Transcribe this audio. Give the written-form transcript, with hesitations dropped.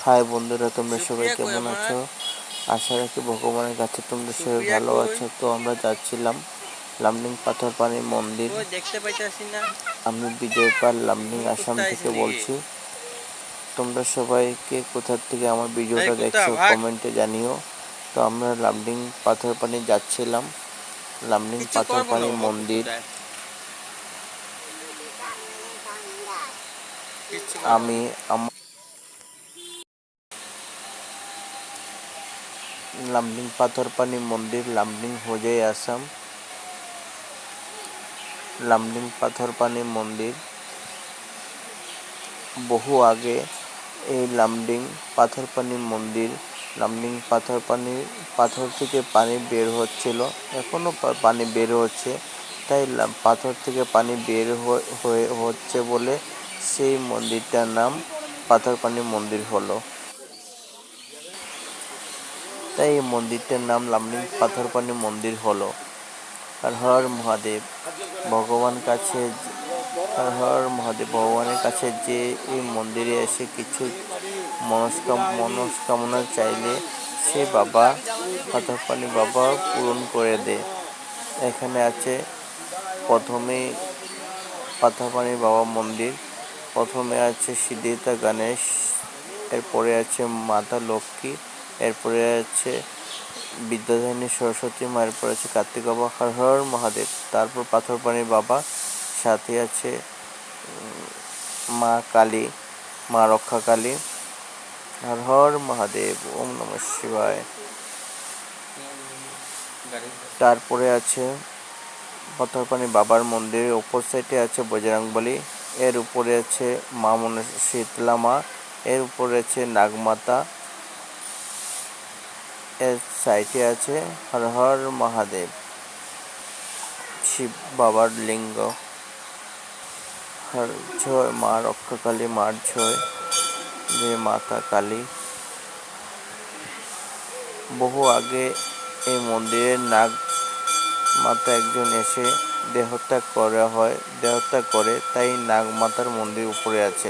High বন্ধুরা, তোমরা সবাই সুপ্রিয়া কই কেমন আমার? আছো? আশা রাখি ভগবানের কাছে তোমরা সবাই সুপ্রিয়া ভালো কই? আছো। তো আমরা যাচ্ছিলাম লামডিং পাথর পানি মন্দির। কই দেখতে পাইতাছি না। আমি বিজয় পাল লামডিং তুমি আসাম কুত্তা আইছো থেকে নাকি? বলছি। তোমরা সবাই কে কোথা থেকে আমার এই ভিডিওটা কুত্তা দেখছো ভাগ। কমেন্টে জানিও। তো আমরা লামডিং পাথর পানি যাচ্ছিলাম, লামডিং কিচ্ছু পাথর করবো না পানি বাবা মন্দির। কুত্তাটায়। কিচ্ছু করবো আমি না। লামডিং পাথর পানি মন্দির, লামডিং হোজাই আসাম। লামডিং পাথর পানি মন্দির বহু আগে এই লামডিং পাথরপানি মন্দির, লামডিং পাথর থেকে পানি বের হচ্ছিল, এখনো পানি বের হচ্ছে। তাই পাথর থেকে পানি বের হচ্ছে বলে সেই মন্দিরটার নাম পাথরপানি মন্দির হলো। তাই এই মন্দিরটার নাম লামডিং পাথরপানি মন্দির হলো। হর হর মহাদেব ভগবান কাছে হর হর মহাদেব ভগবানের কাছে যে এই মন্দিরে এসে কিছু মনস্কামনা চাইলে সে বাবা পাথরপানি বাবা পূরণ করে দেয়। এখানে আছে প্রথমে পাথরপানি বাবা মন্দির, প্রথমে আছে সিদ্ধিদাতা গণেশ, এরপরে আছে মাতা লক্ষ্মী, এরপরে আছে বিদ্যাধারী সরস্বতী মা, এরপর আছে কার্তিক বাবা। হর হর মহাদেব। তারপর পাথরপানি বাবা, সাথে আছে মা কালী, মা রক্ষা কালী। হর হর মহাদেব, ওম নমঃ শিবায়। তারপরে আছে পাথরপানি বাবার মন্দিরের ওপর সাইডে আছে বজরংবলী, এর উপরে আছে মা শীতলা মা, এর উপরে আছে নাগমাতা, এর সাইডে আছে হর হর মহাদেব শিব বাবার লিঙ্গ। হর জয় মা রক্ষা কালী, মার জয়, যে মাতা কালী। বহু আগে এই মন্দিরের নাগ মাতা একজন এসে দেহত্যাগ করে, তাই নাগ মাতার মন্দির উপরে আছে।